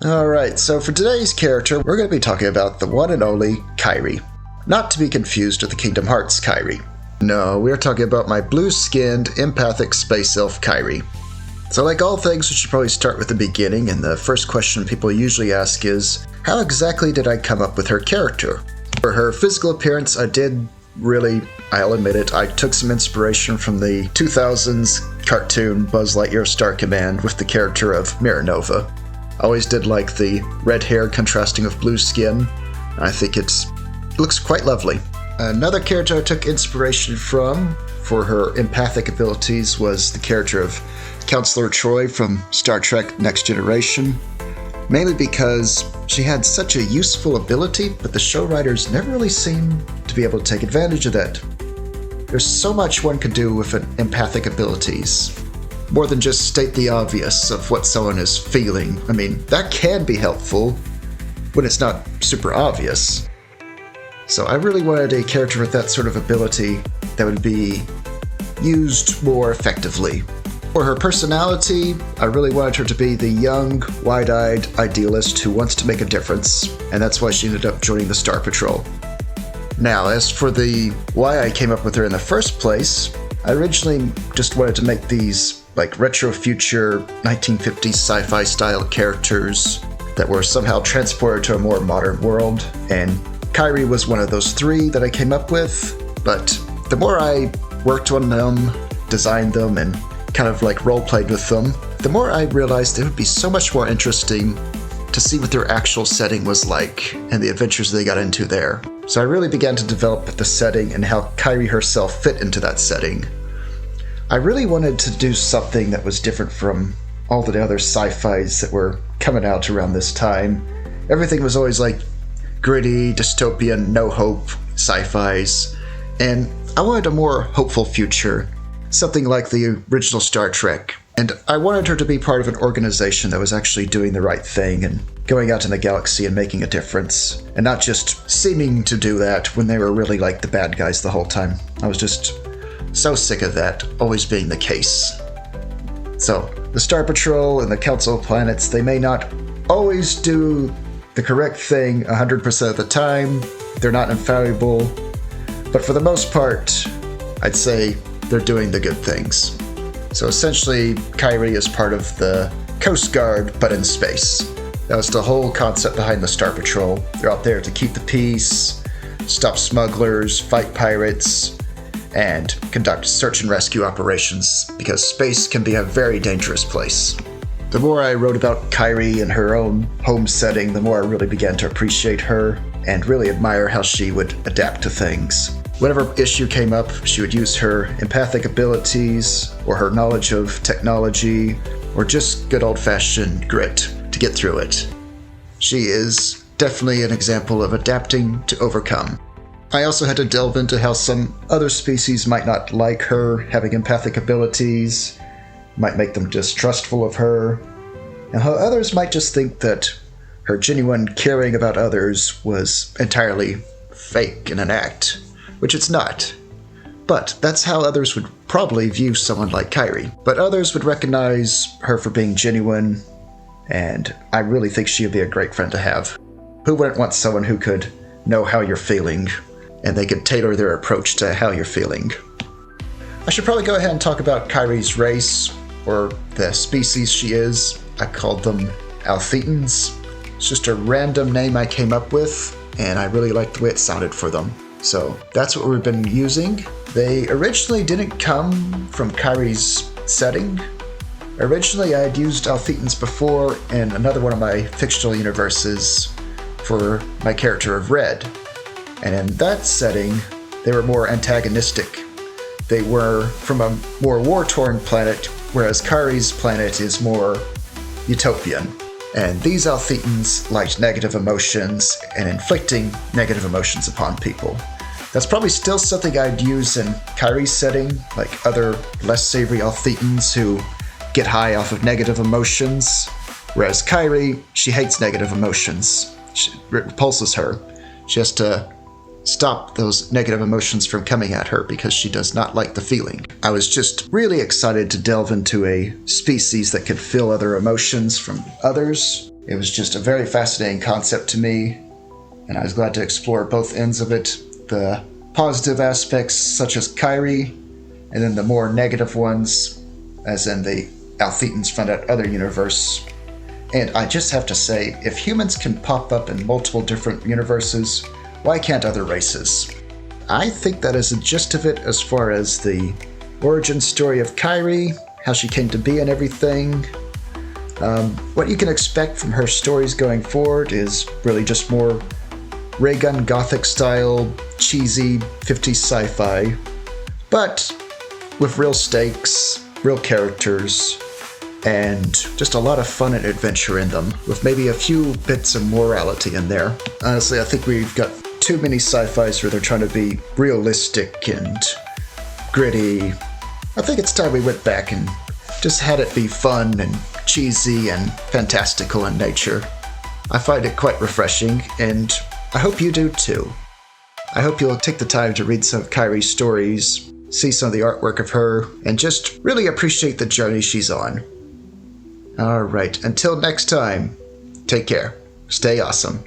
Alright, so for today's character, we're going to be talking about the one and only Kairi. Not to be confused with the Kingdom Hearts Kairi. No, we're talking about my blue-skinned, empathic space elf Kairi. So like all things, we should probably start with the beginning, and the first question people usually ask is, how exactly did I come up with her character? For her physical appearance, I'll admit it, I took some inspiration from the 2000s cartoon Buzz Lightyear Star Command with the character of Miranova. I always did like the red hair contrasting with blue skin. I think it looks quite lovely. Another character I took inspiration from for her empathic abilities was the character of Counselor Troy from Star Trek Next Generation. Mainly because she had such a useful ability, but the show writers never really seemed to be able to take advantage of that. There's so much one could do with empathic abilities. More than just state the obvious of what someone is feeling. I mean, that can be helpful when it's not super obvious. So I really wanted a character with that sort of ability that would be used more effectively. For her personality, I really wanted her to be the young, wide-eyed idealist who wants to make a difference, and that's why she ended up joining the Star Patrol. Now, as for the why I came up with her in the first place, I originally just wanted to make these like retro future 1950s sci-fi style characters that were somehow transported to a more modern world, and Kairi was one of those three that I came up with, but the more I worked on them, designed them, and kind of like role-played with them, the more I realized it would be so much more interesting to see what their actual setting was like and the adventures they got into there. So I really began to develop the setting and how Kairi herself fit into that setting. I really wanted to do something that was different from all the other sci-fis that were coming out around this time. Everything was always like gritty, dystopian, no hope sci-fis, and I wanted a more hopeful future, something like the original Star Trek. And I wanted her to be part of an organization that was actually doing the right thing and going out in the galaxy and making a difference, and not just seeming to do that when they were really like the bad guys the whole time. I was just so sick of that always being the case. So, the Star Patrol and the Council of Planets, they may not always do the correct thing 100% of the time. They're not infallible. But for the most part, I'd say they're doing the good things. So essentially, Kairi is part of the Coast Guard, but in space. That was the whole concept behind the Star Patrol. They're out there to keep the peace, stop smugglers, fight pirates, and conduct search and rescue operations, because space can be a very dangerous place. The more I wrote about Kairi and her own home setting, the more I really began to appreciate her and really admire how she would adapt to things. Whenever issue came up, she would use her empathic abilities, or her knowledge of technology, or just good old-fashioned grit to get through it. She is definitely an example of adapting to overcome. I also had to delve into how some other species might not like her having empathic abilities, might make them distrustful of her, and how others might just think that her genuine caring about others was entirely fake and an act, which it's not. But that's how others would probably view someone like Kairi. But others would recognize her for being genuine, and I really think she would be a great friend to have. Who wouldn't want someone who could know how you're feeling, and they could tailor their approach to how you're feeling? I should probably go ahead and talk about Kairi's race, or the species she is. I called them Altheatens. It's just a random name I came up with, and I really liked the way it sounded for them. So that's what we've been using. They originally didn't come from Kairi's setting. Originally I had used Altheatens before in another one of my fictional universes for my character of Red. And in that setting, they were more antagonistic. They were from a more war-torn planet, whereas Kairi's planet is more utopian. And these Altheatens liked negative emotions and inflicting negative emotions upon people. That's probably still something I'd use in Kairi's setting, like other less savory Altheatens who get high off of negative emotions. Whereas Kairi, she hates negative emotions. It repulses her. She has to stop those negative emotions from coming at her because she does not like the feeling. I was just really excited to delve into a species that could feel other emotions from others, It was just a very fascinating concept to me, and I was glad to explore both ends of it. The positive aspects, such as Kairi, and then the more negative ones, as in the Altheatens from that other universe. And I just have to say, if humans can pop up in multiple different universes, why can't other races? I think that is the gist of it as far as the origin story of Kairi, how she came to be and everything. What you can expect from her stories going forward is really just more ray gun gothic style, cheesy 50s sci-fi, but with real stakes, real characters, and just a lot of fun and adventure in them, with maybe a few bits of morality in there. Honestly, I think we've got too many sci-fis where they're trying to be realistic and gritty. I think it's time we went back and just had it be fun and cheesy and fantastical in nature. I find it quite refreshing, and I hope you do too. I hope you'll take the time to read some of Kairi's stories, see some of the artwork of her, and just really appreciate the journey she's on. Alright, until next time, take care. Stay awesome.